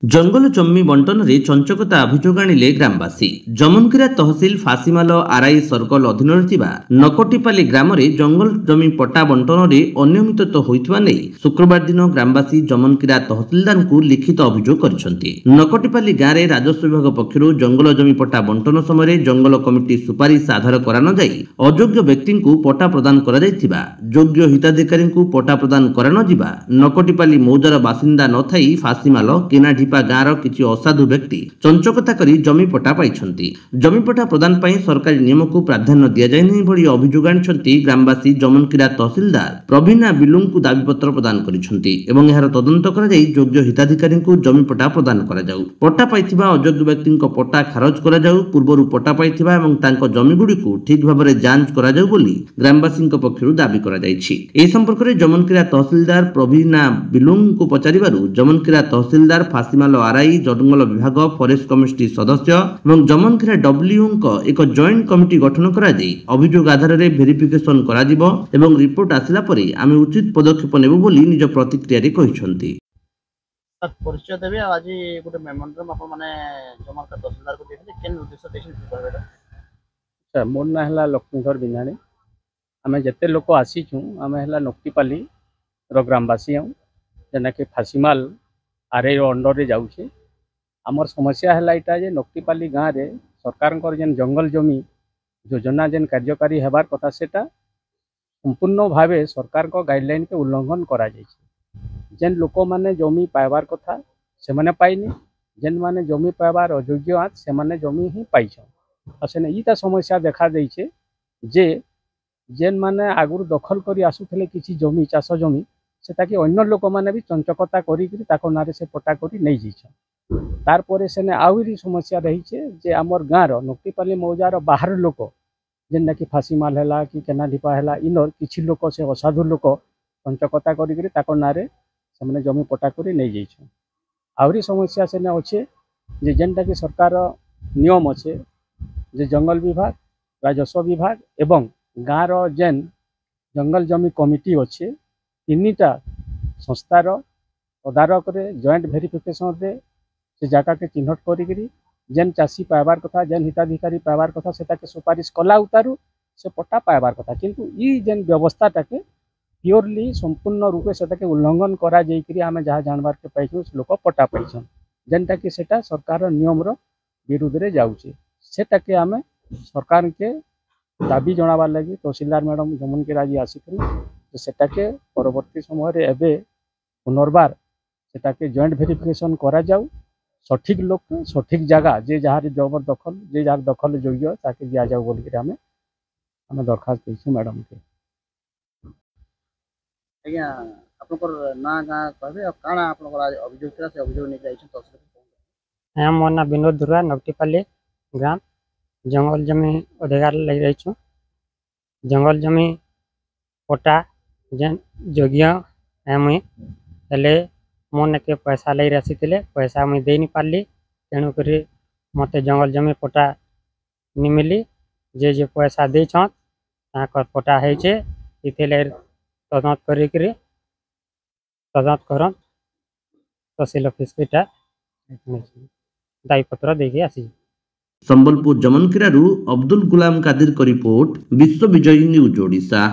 जंगल जमी बंटन रे चंचकता अभियोग आनिले ग्रामवासी। जमनकिरा तहसिल फासीमाल आरआई सर्कल अधीन नकटीपाली ग्राम में जंगल जमी पट्टा बंटन में अनियमित होइथिबा नै शुक्रवार दिन ग्रामवासी जमनकिरा तहसिलदार को लिखित अभियोग करिसेंति। नकटीपाली गाँव में राजस्व विभाग पक्षरु जंगल जमी पट्टा बंटन समय जंगल कमिटी सुपारिश आधार करा न जाई अयोग्य व्यक्ति को पट्टा प्रदान करा जायथिबा, योग्य हिताधिकारी को पट्टा प्रदान करा न जिबा, नकटीपाली मौजार बासिंदा न थाई फासीमाल केनाढी गाँव किसी असाधु व्यक्ति चंचकता करी जमी पट्टा पाइछंती। जमी पट्टा प्रदान पई सरकारी नियम को प्राधान्य दिया जाय नहीं भली अभियोग आनिछंती ग्रामवासी। जमनकिरा तहसिलदार प्रवीणा बिलुंग को दाबीपत्र प्रदान करिछंती एवं एहार तदंत करा जाय योग्य हिताधिकारी को जमी पट्टा प्रदान करा जाऊ। पट्टा पाइथिबा अयोग्य व्यक्ति को पट्टा खारज करा जाऊ। पूर्वरु पट्टा पाइथिबा एवं तांको जमी गुडी को ठीक भाव में जांच करा जाऊ बोली ग्रामवासी पक्षरु दाबी करा जायछि। एही संपर्क में जमनकिरा तहसिलदार प्रवीणा बिलुंग को पचारिबारु जमनकिरा तहसिलदार फासीमाल आरआई जंगल विभाग फॉरेस्ट कमिटी सदस्य और जमनकिरा डब्ल्यू एक जॉइंट कमिटी गठन करा जाई अभियोग आधार में वेरिफिकेशन करा जिवो एवं रिपोर्ट आसिला परे आमे उचित पदक्षेप नेबो बोली निज प्रतिक्रिया रे कहिसंती। परिचय देबे आज गोटे मेमोरेंडम आपण माने जमनकिरा तहसीलदार को देखले केन उद्देश्य देशिन करबेटा। अच्छा, मोर ना हला लक्ष्मीधर बिनाणी। आमे जते लोक आसीछु आमे हला नकटीपाली रो ग्रामवासी हूं जेना कि फासीमाल आरआई अंडर रे जाउछे। आमर समस्या है इटा जे नकटीपाली गाँव में सरकार जेन जंगल जमी योजना जेन कार्यकारी हेबार कथा सेटा संपूर्ण भाव सरकार को गाइडलाइन के उल्लंघन करा जायछि। जेन लोक माने जमी पाइबार कथा से माने पाइनी, जेन माने जमी पाइबार अयोग्य आज से माने जमी ही पाइछन। असेने इटा समस्या देखा देइछे जे जेन माने आगुर दखल करी आसुथले किछि जमी चाष जमी सेटा कि अन्य लोक माने भी चंचकता करी ताको नारे से पट्टा करी नहीं जाइछन। तारपरे सेने आउरी समस्या रही जे आमर गाँव नकटीपाली मौजार बाहर लोक जेनना कि फासीमाल है कि केनाडीपा है इनर किछि लोक से असाधु लोक चंचकता करी ताको नारे से माने जमी पट्टा करी नहीं जाइछन। आउरी समस्या सेने अच्छे जे जेनटा कि सरकार नियम अच्छे जे जंगल विभाग राजस्व विभाग एवं गाँव जेन जंगल जमी कमिटी अच्छे तीनटा संस्थार तदारक जॉइंट वेरिफिकेशन रे से जगह के चिन्हट करी जेन चाषी पाइबार कथा जेन हिताधिकारी पाइबार कथा सेटा के सुपारिश कला उतारू से पट्टा पाइबार कथा किंतु ई जेन व्यवस्थाटा के प्योरली संपूर्ण रूपे सेटा के उल्लंघन करा जाइकरी आमे जहाँ जानबार के पाइछु लोक पट्टा पाइछन जेनटा कि सेटा सरकार नियम रो विरुद्ध रे जाउछे। सेटा के आमे सरकार के दाबी जनाबार लगी तहसीलदार मैडम जमनकिरा जी आसिथिले सेटा के परवर्ती समय रे एबे पुनर्बार सेटा के जॉइंट वेरिफिकेशन करा जाऊ। सठिक लोक सठिक जगह जे जहाँ जबर दखल जे जहाँ दखल योग्य ताके दिया जाऊ बोल आमे दरखास्त देछु मैडम के। आज्ञा आपनकर ना गाँ कहबे और काना आपनकर आज अभियोग थिला से अभियोग नै जाइछन तहसील। मोर ना विनोद दुर्गा नकटीपाली ग्राम जंगल जमी अधिकार लग रही छूँ। जंगल जमी पट्टा जेन योग्य है मुई हेले मोने के पैसा लई आसी पैसा मुई दे नहीं पारली तेणुक मत जंगल जमी पट्टा नहीं मिली। जे पैसा दे पट्टा है तदंत कर तहसील ऑफिस इटा दायीपत्र देखिए आसी। संबलपुर जमनकिरारू अब्दुल गुलाम कादिर का रिपोर्ट, विश्व विजयी न्यूज ओडिशा।